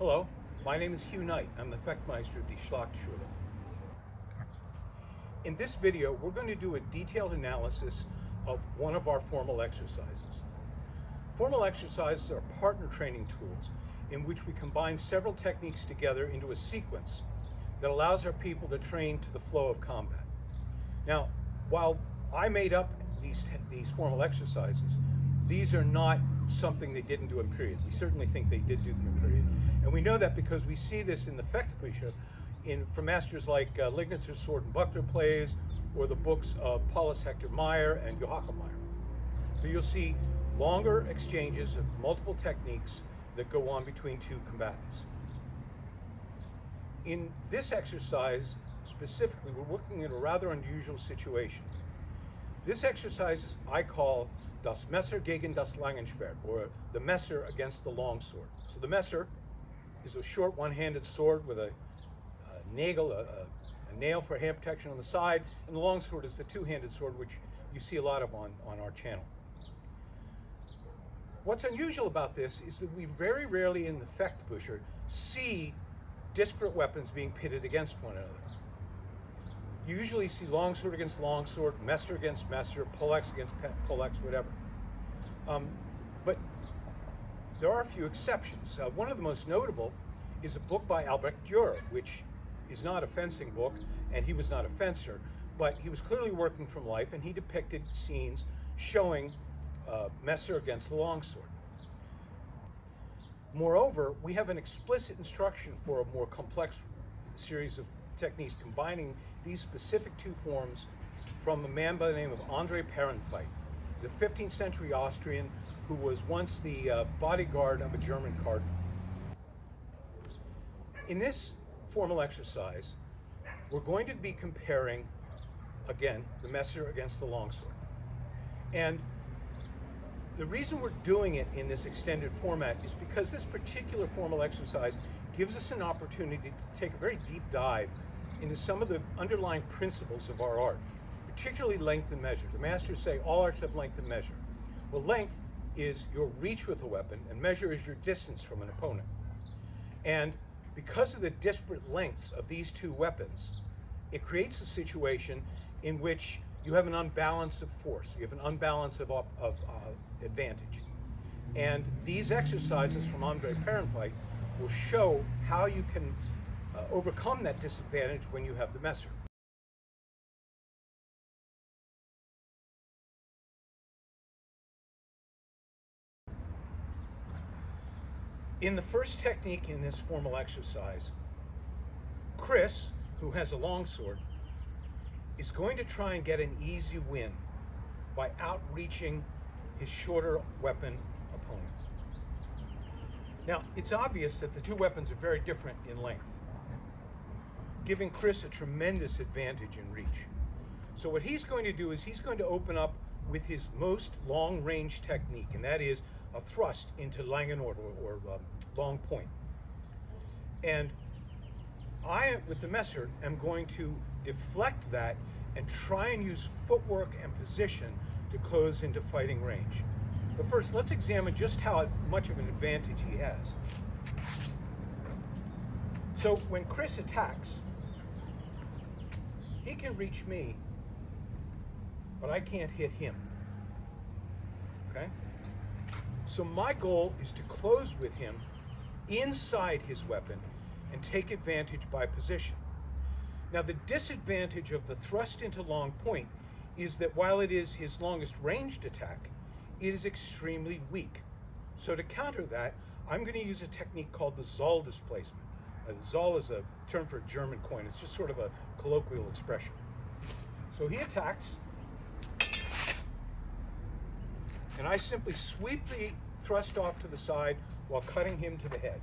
Hello, my name is Hugh Knight. I'm the Fechtmeister of the Schlachtschule. In this video, we're going to do a detailed analysis of one of our formal exercises. Formal exercises are partner training tools in which we combine several techniques together into a sequence that allows our people to train to the flow of combat. Now, while I made up these formal exercises, these are not something they didn't do in period. We certainly think they did do them in period. And we know that because we see this in the Fechtbücher from masters like Lignitzer's Sword and Buckler plays, or the books of Paulus Hector Meyer and Joachim Meyer. So you'll see longer exchanges of multiple techniques that go on between two combatants. In this exercise specifically, we're looking at a rather unusual situation. This exercise I call das Messer gegen das Langenschwert, or the Messer against the longsword. So the Messer is a short one-handed sword with a nail for hand protection on the side, and the longsword is the two-handed sword, which you see a lot of on our channel. What's unusual about this is that we very rarely in the Fechtbücher see disparate weapons being pitted against one another. You usually see longsword against longsword, Messer against Messer, poleaxe against poleaxe, whatever. But there are a few exceptions. One of the most notable is a book by Albrecht Dürer, which is not a fencing book, and he was not a fencer, but he was clearly working from life, and he depicted scenes showing Messer against the longsword. Moreover, we have an explicit instruction for a more complex series of techniques combining these specific two forms from a man by the name of André Perrenfeit, the 15th century Austrian who was once the bodyguard of a German cardinal. In this formal exercise, we're going to be comparing, again, the Messer against the longsword. And the reason we're doing it in this extended format is because this particular formal exercise gives us an opportunity to take a very deep dive into some of the underlying principles of our art, particularly length and measure. The masters say all arts have length and measure. Well, length is your reach with a weapon, and measure is your distance from an opponent. And because of the disparate lengths of these two weapons, it creates a situation in which you have an unbalance of force, you have an unbalance of advantage. And these exercises from André Perrenfeit will show how you can overcome that disadvantage when you have the Messer. In the first technique in this formal exercise, Chris, who has a longsword, is going to try and get an easy win by outreaching his shorter weapon opponent. Now, it's obvious that the two weapons are very different in length, giving Chris a tremendous advantage in reach. So what he's going to do is he's going to open up with his most long-range technique, and that is a thrust into Langenschwert, or long point. And I, with the Messer, am going to deflect that and try and use footwork and position to close into fighting range. But first, let's examine just how much of an advantage he has. So when Chris attacks, he can reach me, but I can't hit him. Okay? So my goal is to close with him inside his weapon and take advantage by position. Now, the disadvantage of the thrust into long point is that while it is his longest ranged attack, it is extremely weak. So to counter that, I'm going to use a technique called the Zoll displacement. Zoll is a term for a German coin. It's just sort of a colloquial expression. So he attacks, and I simply sweep the thrust off to the side while cutting him to the head,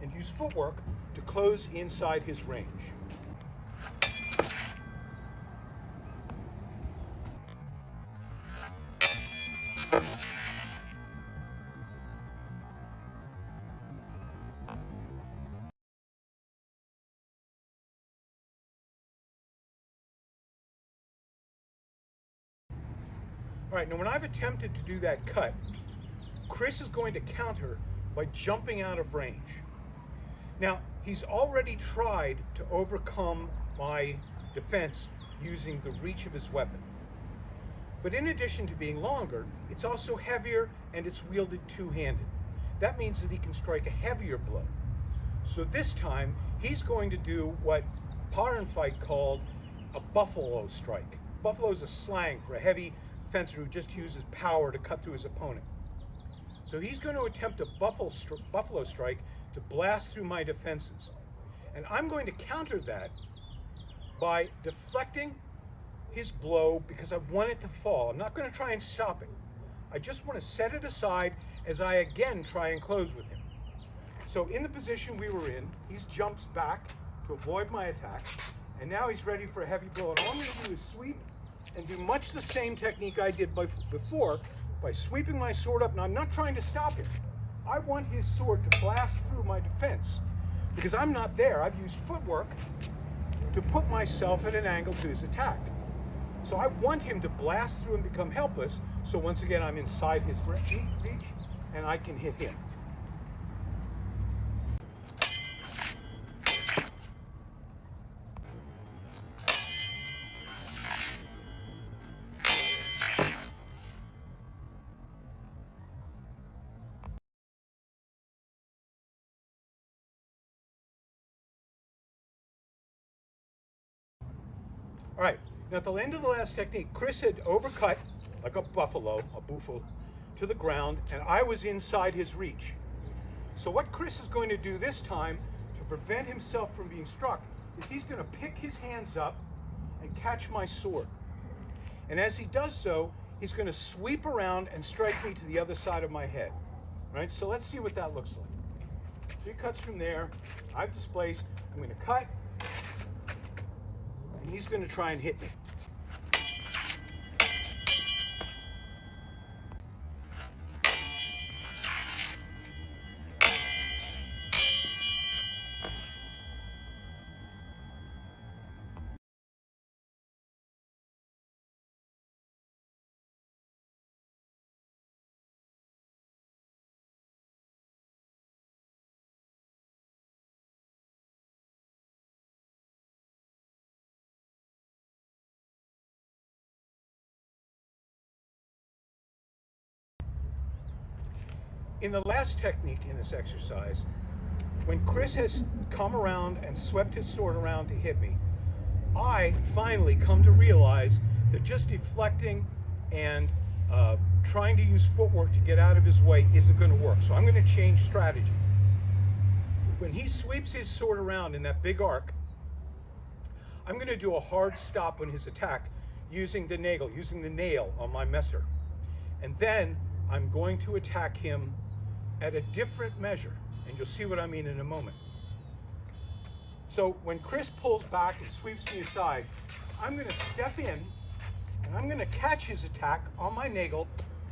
and use footwork to close inside his range. All right, now when I've attempted to do that cut, Chris is going to counter by jumping out of range. Now, he's already tried to overcome my defense using the reach of his weapon. But in addition to being longer, it's also heavier and it's wielded two-handed. That means that he can strike a heavier blow. So this time, he's going to do what Parenfight called a buffalo strike. Buffalo is a slang for a heavy fencer who just uses power to cut through his opponent. So he's going to attempt a buffalo strike to blast through my defenses. And I'm going to counter that by deflecting his blow because I want it to fall. I'm not going to try and stop it. I just want to set it aside as I again try and close with him. So in the position we were in, he jumps back to avoid my attack, and now he's ready for a heavy blow. And all I'm going to do is sweep and do much the same technique I did before by sweeping my sword up. Now I'm not trying to stop him. I want his sword to blast through my defense because I'm not there. I've used footwork to put myself at an angle to his attack. So I want him to blast through and become helpless, so once again I'm inside his reach and I can hit him. All right, now at the end of the last technique, Chris had overcut, like a buffalo, to the ground, and I was inside his reach. So what Chris is going to do this time to prevent himself from being struck is he's going to pick his hands up and catch my sword. And as he does so, he's going to sweep around and strike me to the other side of my head. All right, so let's see what that looks like. So he cuts from there, I've displaced, I'm going to cut, and he's going to try and hit me. In the last technique in this exercise, when Chris has come around and swept his sword around to hit me, I finally come to realize that just deflecting and trying to use footwork to get out of his way isn't going to work. So I'm going to change strategy. When he sweeps his sword around in that big arc, I'm going to do a hard stop on his attack using the nail on my messer. And then I'm going to attack him at a different measure, and you'll see what I mean in a moment. So when Chris pulls back and sweeps me aside, I'm going to step in and I'm going to catch his attack on my nagel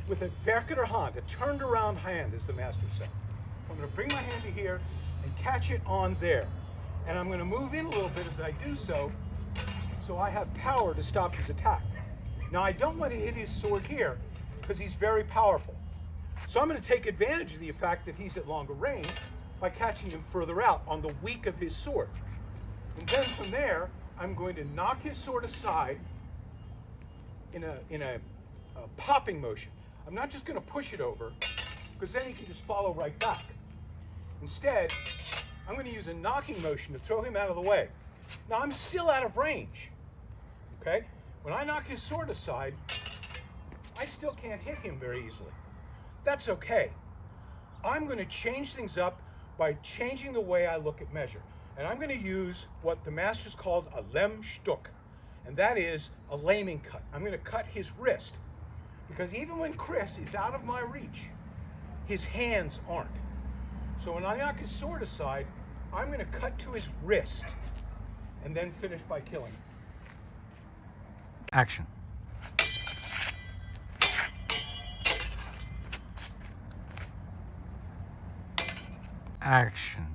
with a verkeerde hand, a turned around hand, as the master said. I'm going to bring my hand to here and catch it on there. And I'm going to move in a little bit as I do so I have power to stop his attack. Now I don't want to hit his sword here because he's very powerful. So I'm going to take advantage of the fact that he's at longer range by catching him further out on the weak of his sword. And then from there, I'm going to knock his sword aside in a popping motion. I'm not just going to push it over, because then he can just follow right back. Instead, I'm going to use a knocking motion to throw him out of the way. Now I'm still out of range. Okay? When I knock his sword aside, I still can't hit him very easily. That's okay. I'm going to change things up by changing the way I look at measure. And I'm going to use what the masters called a lemstuk, and that is a laming cut. I'm going to cut his wrist, because even when Chris is out of my reach, his hands aren't. So when I knock his sword aside, I'm going to cut to his wrist and then finish by killing him. Action. Action.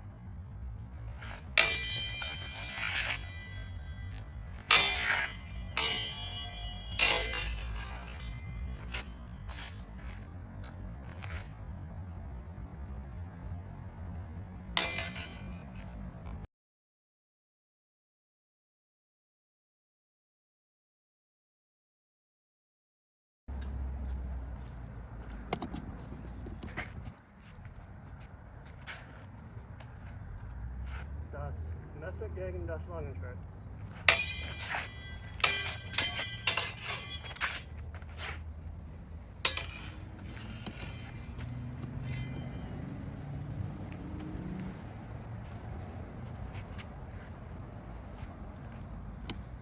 gegen das Langenschwert.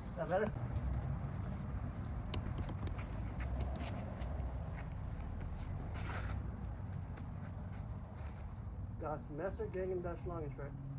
Is that better? Das Messer gegen das Langenschwert.